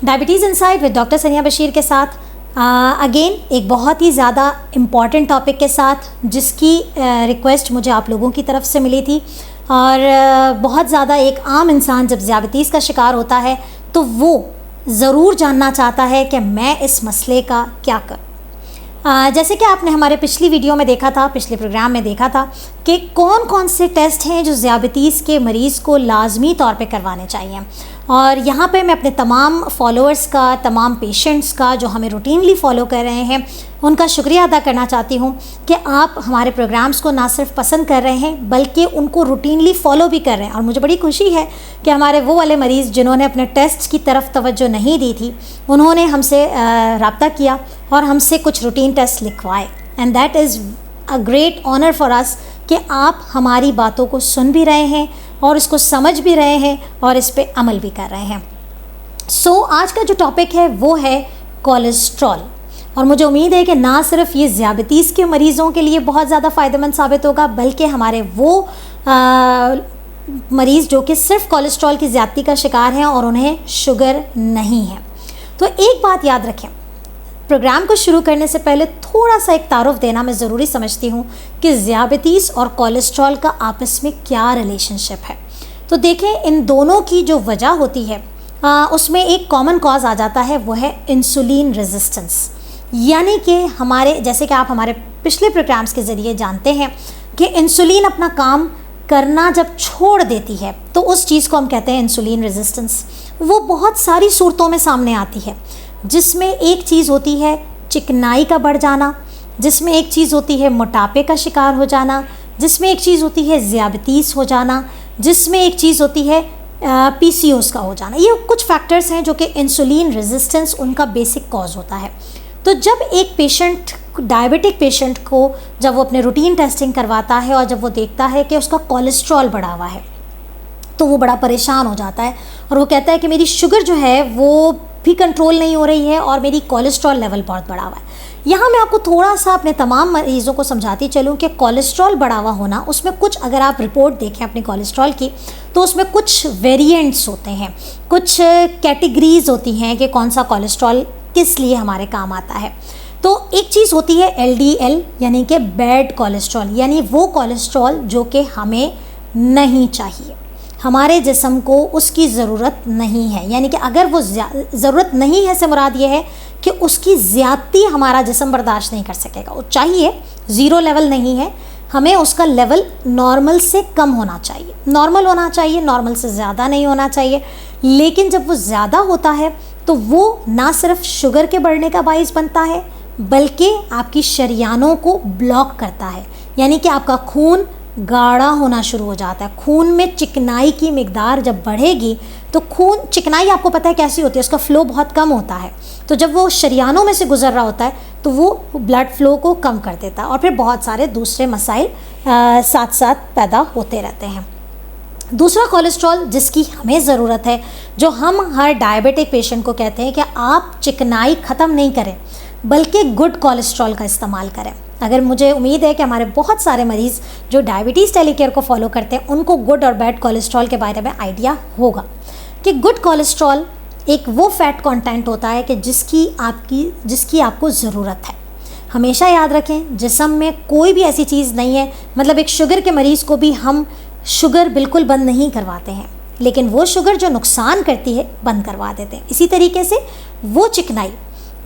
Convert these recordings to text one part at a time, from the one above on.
Diabetes inside with doctor Sania Bashir के साथ again एक बहुत ही ज़्यादा इम्पॉर्टेंट टॉपिक के साथ, जिसकी रिक्वेस्ट मुझे आप लोगों की तरफ से मिली थी। और बहुत ज़्यादा एक आम इंसान जब ज़ियाबतीस का शिकार होता है तो वो ज़रूर जानना चाहता है कि मैं इस मसले का क्या करूँ। जैसे कि आपने हमारे पिछली वीडियो में देखा था, पिछले प्रोग्राम में देखा था कि कौन कौन से टेस्ट हैं जो ज़ियाबतीस के मरीज़ को लाजमी तौर पे करवाने चाहिए। और यहाँ पे मैं अपने तमाम फॉलोअर्स का, तमाम पेशेंट्स का जो हमें रूटीनली फॉलो कर रहे हैं, उनका शुक्रिया अदा करना चाहती हूँ कि आप हमारे प्रोग्राम्स को ना सिर्फ पसंद कर रहे हैं बल्कि उनको रूटीनली फॉलो भी कर रहे हैं। और मुझे बड़ी खुशी है कि हमारे वो वाले मरीज़ जिन्होंने अपने टेस्ट की तरफ तवज्जो नहीं दी थी, उन्होंने हमसे रब्ता किया और हमसे कुछ रूटीन टेस्ट लिखवाए। And that is a great honour for us कि आप हमारी बातों को सुन भी रहे हैं और इसको समझ भी रहे हैं और इस पे अमल भी कर रहे हैं। सो आज का जो टॉपिक है वो है कोलेस्ट्रॉल। और मुझे उम्मीद है कि ना सिर्फ ये ज़ियाबतीस के मरीज़ों के लिए बहुत ज़्यादा फ़ायदेमंद साबित होगा, बल्कि हमारे वो मरीज़ जो कि सिर्फ कोलेस्ट्रॉल की ज़्यादती का शिकार हैं और उन्हें शुगर नहीं है। तो एक बात याद रखें, प्रोग्राम को शुरू करने से पहले थोड़ा सा एक तारुफ देना मैं ज़रूरी समझती हूँ कि ज़ियाबतीस और कोलेस्ट्रॉल का आपस में क्या रिलेशनशिप है। तो देखें, इन दोनों की जो वजह होती है उसमें एक कॉमन कॉज आ जाता है, वो है इंसुलिन रेजिस्टेंस। यानी कि हमारे, जैसे कि आप हमारे पिछले प्रोग्राम्स के ज़रिए जानते हैं कि इंसुलिन अपना काम करना जब छोड़ देती है तो उस चीज़ को हम कहते हैं इंसुलिन रेजिस्टेंस। वो बहुत सारी सूरतों में सामने आती है, जिसमें एक चीज़ होती है चिकनाई का बढ़ जाना, जिसमें एक चीज़ होती है मोटापे का शिकार हो जाना, जिसमें एक चीज़ होती है ज़ियाबतीस हो जाना, जिसमें एक चीज़ होती है PCOS का हो जाना। ये कुछ फैक्टर्स हैं जो कि इंसुलिन रेजिस्टेंस उनका बेसिक कॉज होता है। तो जब एक पेशेंट, डायबिटिक पेशेंट को, जब वो अपने रूटीन टेस्टिंग करवाता है और जब वो देखता है कि उसका कोलेस्ट्रॉल बढ़ा हुआ है तो वो बड़ा परेशान हो जाता है और वो कहता है कि मेरी शुगर जो है वो भी कंट्रोल नहीं हो रही है और मेरी कोलेस्ट्रॉल लेवल बहुत बढ़ा हुआ है। यहाँ मैं आपको थोड़ा सा अपने तमाम मरीज़ों को समझाती चलूँ कि कोलेस्ट्रॉल बढ़ा हुआ होना, उसमें कुछ, अगर आप रिपोर्ट देखें अपनी कोलेस्ट्रॉल की, तो उसमें कुछ वेरिएंट्स होते हैं, कुछ कैटेगरीज होती हैं कि कौन सा कोलेस्ट्रॉल किस लिए हमारे काम आता है। तो एक चीज़ होती है LDL, यानी कि बैड कोलेस्ट्रॉल, यानी वो कोलेस्ट्रॉल जो कि हमें नहीं चाहिए, हमारे जिस्म को उसकी ज़रूरत नहीं है। यानी कि अगर वो ज़रूरत नहीं है से मुराद ये है कि उसकी ज़्यादती हमारा जिस्म बर्दाश्त नहीं कर सकेगा। वो चाहिए, ज़ीरो लेवल नहीं है, हमें उसका लेवल नॉर्मल से कम होना चाहिए, नॉर्मल होना चाहिए, नॉर्मल से ज़्यादा नहीं होना चाहिए। लेकिन जब वो ज़्यादा होता है तो वो ना सिर्फ शुगर के बढ़ने का बाइस बनता है बल्कि आपकी शरियानों को ब्लॉक करता है। यानी कि आपका खून गाढ़ा होना शुरू हो जाता है। खून में चिकनाई की मिकदार जब बढ़ेगी तो खून, चिकनाई आपको पता है कैसी होती है, उसका फ़्लो बहुत कम होता है। तो जब वो शरियानों में से गुजर रहा होता है तो वो ब्लड फ़्लो को कम कर देता है और फिर बहुत सारे दूसरे मसाइल साथ साथ पैदा होते रहते हैं। दूसरा कोलेस्ट्रॉल जिसकी हमें ज़रूरत है, जो हम हर डायबिटिक पेशेंट को कहते हैं कि आप चिकनाई ख़त्म नहीं करें बल्कि गुड कोलेस्ट्रॉल का इस्तेमाल करें। अगर, मुझे उम्मीद है कि हमारे बहुत सारे मरीज़ जो डायबिटीज़ टेलीकेयर को फॉलो करते हैं उनको गुड और बैड कोलेस्ट्रॉल के बारे में आइडिया होगा कि गुड कोलेस्ट्रॉल एक वो फैट कंटेंट होता है कि जिसकी आपको ज़रूरत है। हमेशा याद रखें, जिस्म में कोई भी ऐसी चीज़ नहीं है, मतलब एक शुगर के मरीज़ को भी हम शुगर बिल्कुल बंद नहीं करवाते हैं, लेकिन वो शुगर जो नुकसान करती है बंद करवा देते हैं। इसी तरीके से वो चिकनाई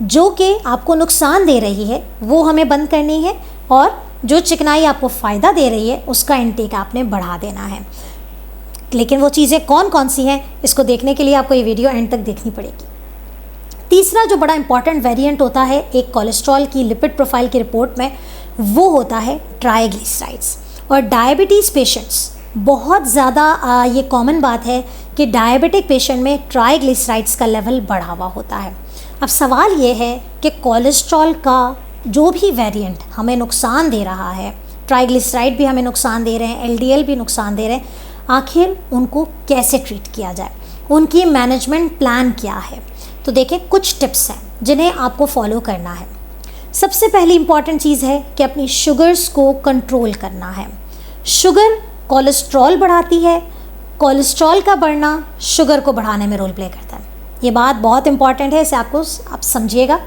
जो कि आपको नुकसान दे रही है वो हमें बंद करनी है, और जो चिकनाई आपको फ़ायदा दे रही है उसका इंटेक आपने बढ़ा देना है। लेकिन वो चीज़ें कौन कौन सी हैं, इसको देखने के लिए आपको ये वीडियो एंड तक देखनी पड़ेगी। तीसरा जो बड़ा इंपॉर्टेंट वेरिएंट होता है एक कोलेस्ट्रॉल की लिपिड प्रोफाइल की रिपोर्ट में, वो होता है ट्राइग्लिसराइड्स। और डायबिटीज़ पेशेंट्स, बहुत ज़्यादा ये कॉमन बात है कि डायबिटिक पेशेंट में ट्राइग्लिसराइड्स का लेवल बढ़ा हुआ होता है। अब सवाल ये है कि कोलेस्ट्रॉल का जो भी वेरिएंट हमें नुकसान दे रहा है, ट्राइग्लिसराइड भी हमें नुकसान दे रहे हैं, LDL भी नुकसान दे रहे हैं, आखिर उनको कैसे ट्रीट किया जाए, उनकी मैनेजमेंट प्लान क्या है। तो देखें, कुछ टिप्स हैं जिन्हें आपको फॉलो करना है। सबसे पहली इंपॉर्टेंट चीज़ है कि अपनी शुगर्स को कंट्रोल करना है। शुगर कोलेस्ट्रॉल बढ़ाती है, कोलेस्ट्रॉल का बढ़ना शुगर को बढ़ाने में रोल प्ले करता है। ये बात बहुत इंपॉर्टेंट है, इसे आप समझिएगा।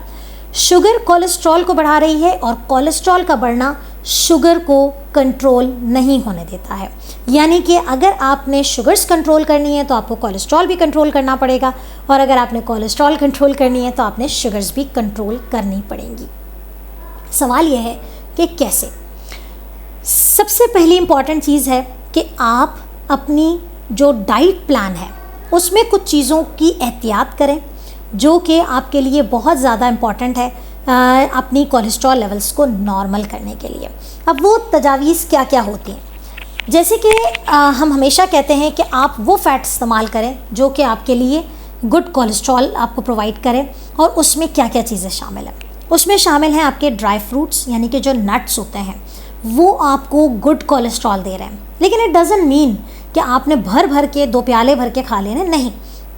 शुगर कोलेस्ट्रॉल को बढ़ा रही है और कोलेस्ट्रॉल का बढ़ना शुगर को कंट्रोल नहीं होने देता है। यानी कि अगर आपने शुगर्स कंट्रोल करनी है तो आपको कोलेस्ट्रॉल भी कंट्रोल करना पड़ेगा, और अगर आपने कोलेस्ट्रॉल कंट्रोल करनी है तो आपने शुगर्स भी कंट्रोल करनी पड़ेंगी। सवाल यह है कि कैसे। सबसे पहली इंपॉर्टेंट चीज़ है कि आप अपनी जो डाइट प्लान है उसमें कुछ चीज़ों की एहतियात करें जो कि आपके लिए बहुत ज़्यादा इम्पॉर्टेंट है अपनी कोलेस्ट्रॉल लेवल्स को नॉर्मल करने के लिए। अब वो तजावीज़ क्या क्या होती हैं, जैसे कि हम हमेशा कहते हैं कि आप वो फ़ैट इस्तेमाल करें जो कि आपके लिए गुड कोलेस्ट्रॉल आपको प्रोवाइड करें। और उसमें क्या क्या चीज़ें शामिल हैं, उसमें शामिल हैं आपके ड्राई फ्रूट्स, यानी कि जो नट्स होते हैं वो आपको गुड कोलेस्ट्रॉल दे रहे हैं। लेकिन इट डज़ंट मीन कि आपने भर भर के 2 प्याले भर के खा लेने, नहीं,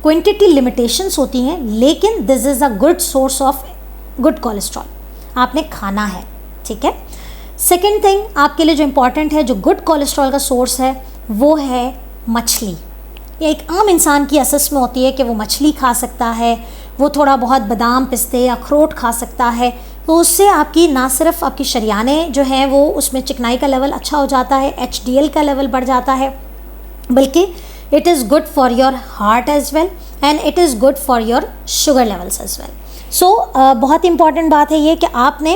क्वांटिटी लिमिटेशंस होती हैं, लेकिन this is a good source of good cholesterol, आपने खाना है, ठीक है। सेकेंड थिंग आपके लिए जो इम्पॉर्टेंट है, जो गुड कोलेस्ट्रॉल का सोर्स है, वो है मछली। ये एक आम इंसान की असस में होती है कि वो मछली खा सकता है, वो थोड़ा बहुत बादाम पिस्ते अखरोट खा सकता है, तो उससे आपकी ना सिर्फ आपकी शरियाने जो हैं वो उसमें चिकनाई का लेवल अच्छा हो जाता है, HDL का लेवल बढ़ जाता है, बल्कि it is good for your heart as well and it is good for your sugar levels as well. सो बहुत इंपॉर्टेंट बात है ये कि आपने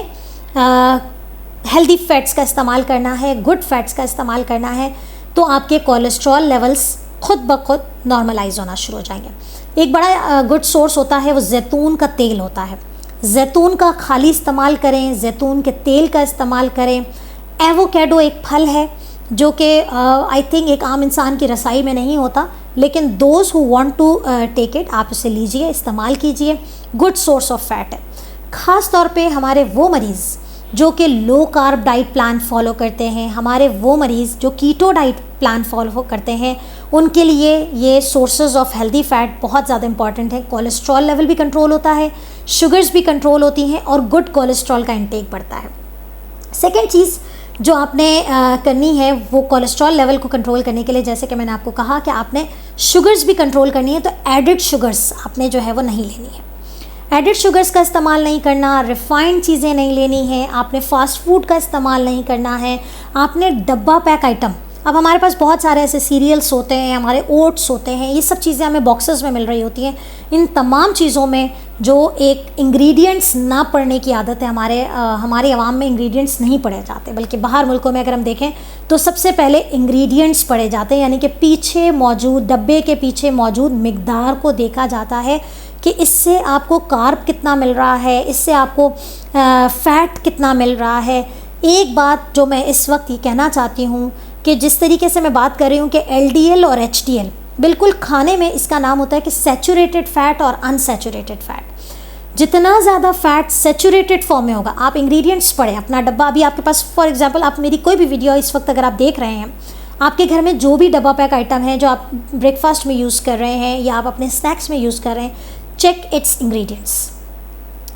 हेल्दी फैट्स का इस्तेमाल करना है, गुड फैट्स का इस्तेमाल करना है, तो आपके कोलेस्ट्रॉल लेवल्स खुद ब खुद नॉर्मलाइज होना शुरू हो जाएंगे। एक बड़ा गुड सोर्स होता है वो जैतून का तेल होता है। जैतून का खाली इस्तेमाल करें, जैतून के तेल का इस्तेमाल करें। एवोकेडो एक फल है जो कि आई थिंक एक आम इंसान की रसाई में नहीं होता, लेकिन those who want to take it, आप उसे लीजिए, इस्तेमाल कीजिए, गुड सोर्स ऑफ फैट है। ख़ास तौर पे हमारे वो मरीज़ जो कि low carb diet plan follow करते हैं, हमारे वो मरीज़ जो कीटो डाइट प्लान फॉलो करते हैं, उनके लिए ये सोर्सेज ऑफ हेल्दी फैट बहुत ज़्यादा इंपॉर्टेंट है। कोलेस्ट्रॉल लेवल भी कंट्रोल होता है, शुगर्स भी कंट्रोल होती हैं और गुड कोलेस्ट्रॉल का इंटेक बढ़ता है। सेकेंड चीज़ जो आपने करनी है वो कोलेस्ट्रॉल लेवल को कंट्रोल करने के लिए, जैसे कि मैंने आपको कहा कि आपने शुगर्स भी कंट्रोल करनी है, तो एडिड शुगर्स आपने जो है वो नहीं लेनी है। एडिड शुगर्स का इस्तेमाल नहीं करना, रिफ़ाइंड चीज़ें नहीं लेनी है, आपने फ़ास्ट फूड का इस्तेमाल नहीं करना है, आपने डब्बा पैक आइटम, अब हमारे पास बहुत सारे ऐसे सीरियल्स होते हैं, हमारे ओट्स होते हैं, ये सब चीज़ें हमें बॉक्सेस में मिल रही होती हैं। इन तमाम चीज़ों में जो एक इंग्रेडिएंट्स ना पढ़ने की आदत है, हमारे अवाम में इंग्रेडिएंट्स नहीं पढ़े जाते, बल्कि बाहर मुल्कों में अगर हम देखें तो सबसे पहले इंग्रेडिएंट्स पढ़े जाते हैं, यानी कि पीछे मौजूद, डब्बे के पीछे मौजूद मिकदार को देखा जाता है कि इससे आपको कार्ब कितना मिल रहा है, इससे आपको फ़ैट कितना मिल रहा है। एक बात जो मैं इस वक्त ये कहना चाहती हूँ कि जिस तरीके से मैं बात कर रही हूँ कि LDL और HDL, बिल्कुल खाने में इसका नाम होता है कि सैचुरेटेड फ़ैट और अनसैचुरेटेड फ़ैट। जितना ज़्यादा फ़ैट सैचुरेटेड फॉर्म में होगा, आप इंग्रेडिएंट्स पढ़ें, अपना डब्बा अभी आपके पास, फॉर एग्जांपल आप मेरी कोई भी वीडियो इस वक्त अगर आप देख रहे हैं, आपके घर में जो भी डब्बा पैक आइटम है जो आप ब्रेकफास्ट में यूज़ कर रहे हैं या आप अपने स्नैक्स में यूज़ कर रहे हैं, चेक इट्स इंग्रेडिएंट्स,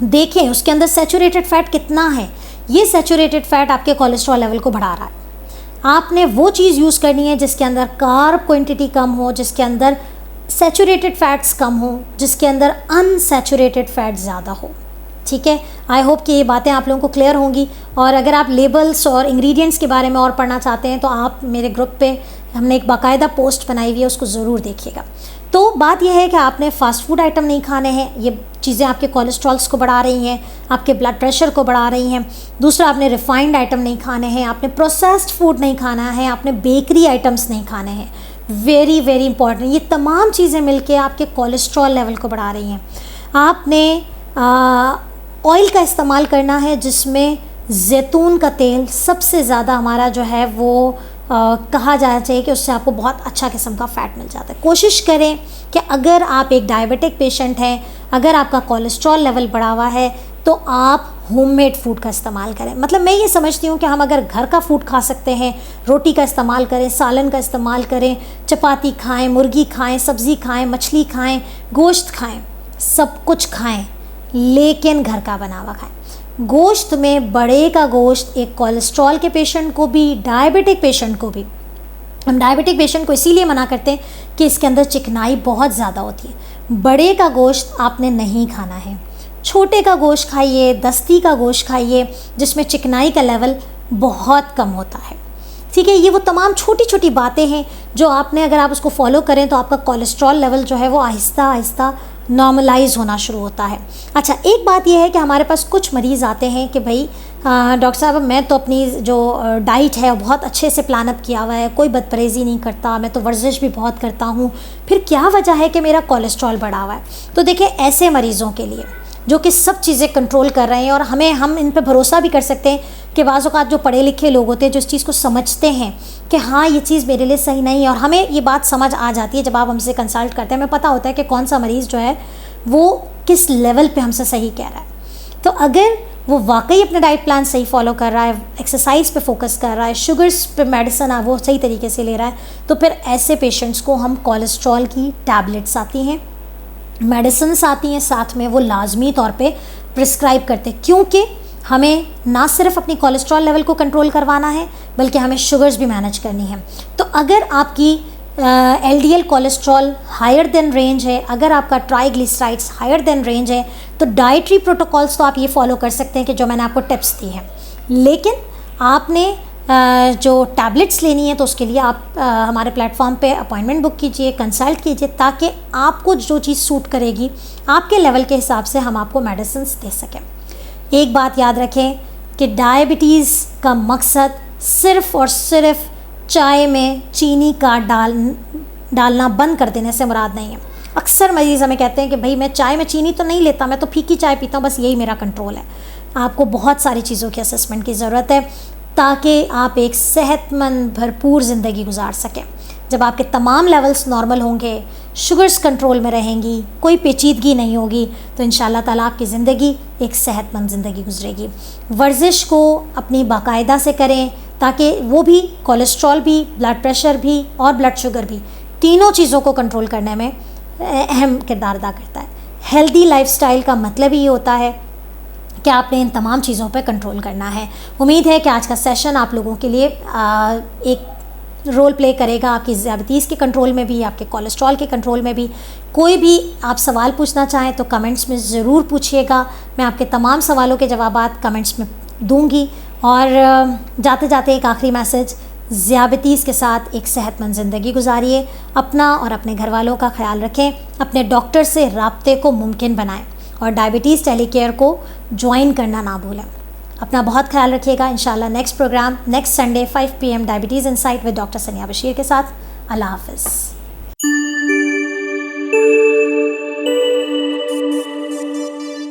देखें उसके अंदर सैचुरेटेड फ़ैट कितना है। ये सैचुरेटेड फ़ैट आपके कोलेस्ट्रॉल लेवल को बढ़ा रहा है। आपने वो चीज़ यूज़ करनी है जिसके अंदर कार्ब क्वांटिटी कम हो, जिसके अंदर सैचुरेटेड फैट्स कम हो, जिसके अंदर अनसैचुरेटेड फैट ज़्यादा हो। ठीक है, आई होप कि ये बातें आप लोगों को क्लियर होंगी। और अगर आप लेबल्स और इंग्रेडिएंट्स के बारे में और पढ़ना चाहते हैं तो आप मेरे ग्रुप पे हमने एक बाकायदा पोस्ट बनाई हुई है, उसको ज़रूर देखिएगा। तो बात यह है कि आपने फ़ास्ट फूड आइटम नहीं खाने हैं, ये चीज़ें आपके कोलेस्ट्रॉल्स को बढ़ा रही हैं, आपके ब्लड प्रेशर को बढ़ा रही हैं। दूसरा, आपने रिफ़ाइंड आइटम नहीं खाने हैं, आपने प्रोसेस्ड फूड नहीं खाना है, आपने बेकरी आइटम्स नहीं खाने हैं। वेरी वेरी इंपॉर्टेंट, ये तमाम चीज़ें मिलके आपके कोलेस्ट्रॉल लेवल को बढ़ा रही हैं। आपने ऑयल का इस्तेमाल करना है जिसमें जैतून का तेल सबसे ज़्यादा हमारा जो है वो कहा जाना चाहिए कि उससे आपको बहुत अच्छा किस्म का फ़ैट मिल जाता है। कोशिश करें कि अगर आप एक डायबिटिक पेशेंट हैं, अगर आपका कोलेस्ट्रॉल लेवल बढ़ा हुआ है, तो आप होममेड फूड का इस्तेमाल करें। मतलब मैं ये समझती हूँ कि हम अगर घर का फूड खा सकते हैं, रोटी का इस्तेमाल करें, सालन का इस्तेमाल करें, चपाती खाएं, मुर्गी खाएं, सब्ज़ी खाएं, मछली खाएं, गोश्त खाएं, सब कुछ खाएं, लेकिन घर का बना हुआ खाएं। गोश्त में बड़े का गोश्त एक कोलेस्ट्रॉल के पेशेंट को भी, डायबिटिक पेशेंट को भी, हम डायबिटिक पेशेंट को इसीलिए मना करते हैं कि इसके अंदर चिकनाई बहुत ज़्यादा होती है। बड़े का गोश्त आपने नहीं खाना है, छोटे का गोश्त खाइए, दस्ती का गोश्त खाइए जिसमें चिकनाई का लेवल बहुत कम होता है। ठीक है, ये वो तमाम छोटी छोटी बातें हैं जो आपने, अगर आप उसको फॉलो करें तो आपका कोलेस्ट्रॉल लेवल जो है वो आहिस्ता आहिस्ता नॉर्मलाइज होना शुरू होता है। अच्छा, एक बात ये है कि हमारे पास कुछ मरीज़ आते हैं कि भाई डॉक्टर साहब मैं तो अपनी जो डाइट है वो बहुत अच्छे से प्लान अप किया हुआ है, कोई बदपरहेज़ी नहीं करता, मैं तो वर्जिश भी बहुत करता हूँ, फिर क्या वजह है कि मेरा कोलेस्ट्रॉल बढ़ा हुआ है। तो देखिए, ऐसे मरीज़ों के लिए जो कि सब चीज़ें कंट्रोल कर रहे हैं और हम इन पर भरोसा भी कर सकते हैं कि बाज़ औक़ात जो पढ़े लिखे लोग होते हैं जो इस चीज़ को समझते हैं कि हाँ ये चीज़ मेरे लिए सही नहीं है, और हमें ये बात समझ आ जाती है जब आप हमसे कंसल्ट करते हैं, हमें पता होता है कि कौन सा मरीज़ जो है वो किस लेवल पे हमसे सही कह रहा है। तो अगर वो वाकई अपना डाइट प्लान सही फॉलो कर रहा है, एक्सरसाइज पे फोकस कर रहा है, शुगर्स पे मेडिसिन वो सही तरीके से ले रहा है, तो फिर ऐसे पेशेंट्स को हम कोलेस्ट्रॉल की टैबलेट्स आती हैं, मेडिसिन्स आती हैं, साथ में वो लाजमी तौर पे प्रिस्क्राइब करते हैं, क्योंकि हमें ना सिर्फ अपनी कोलेस्ट्रॉल लेवल को कंट्रोल करवाना है बल्कि हमें शुगर्स भी मैनेज करनी है। तो अगर आपकी LDL cholesterol higher than range है, अगर आपका ट्राइग्लिसराइड्स हायर देन रेंज है, तो डाइटरी प्रोटोकॉल्स तो आप ये फॉलो कर सकते हैं कि जो मैंने आपको टिप्स दी हैं, लेकिन आपने जो टैबलेट्स लेनी है तो उसके लिए आप हमारे प्लेटफॉर्म पे अपॉइंटमेंट बुक कीजिए, कंसल्ट कीजिए, ताकि आपको जो चीज़ सूट करेगी आपके लेवल के हिसाब से हम आपको मेडिसिन दे सकें। एक बात याद रखें कि डायबिटीज़ का मकसद सिर्फ़ और सिर्फ चाय में चीनी का डालना बंद कर देने से मुराद नहीं है। अक्सर मरीज़ हमें कहते हैं कि भाई मैं चाय में चीनी तो नहीं लेता, मैं तो फीकी चाय पीता हूँ, बस यही मेरा कंट्रोल है। आपको बहुत सारी चीज़ों की असेसमेंट की ज़रूरत है ताकि आप एक सेहतमंद भरपूर ज़िंदगी गुजार सकें। जब आपके तमाम लेवल्स नॉर्मल होंगे, शुगर्स कंट्रोल में रहेंगी, कोई पेचीदगी नहीं होगी, तो इंशाल्लाह ताला आपकी ज़िंदगी एक सेहतमंद ज़िंदगी गुजरेगी। वर्जिश को अपनी बाकायदा से करें ताकि वो भी कोलेस्ट्रॉल भी, ब्लड प्रेशर भी और ब्लड शुगर भी, तीनों चीज़ों को कंट्रोल करने में अहम किरदार अदा करता है। हेल्दी लाइफस्टाइल का मतलब ही होता है कि आपने इन तमाम चीज़ों पर कंट्रोल करना है। उम्मीद है कि आज का सेशन आप लोगों के लिए एक रोल प्ले करेगा आपकी ज़ियाबतीज़ के कंट्रोल में भी, आपके कोलेस्ट्रॉल के कंट्रोल में भी। कोई भी आप सवाल पूछना चाहें तो कमेंट्स में ज़रूर पूछिएगा, मैं आपके तमाम सवालों के जवाबात कमेंट्स में दूंगी। और जाते जाते एक आखिरी मैसेज, ज़ियाबतीज़ के साथ एक सेहतमंद ज़िंदगी गुजारिए, अपना और अपने घर वालों का ख्याल रखें, अपने डॉक्टर से राब्ते को मुमकिन बनाएं और डायबिटीज़ टेलीकेयर को ज्वाइन करना ना भूलें। अपना बहुत ख्याल रखिएगा। इंशाल्लाह next programme next Sunday 5 PM diabetes insight with doctor Sania Bashir के साथ। अल्लाह हाफ़िज़।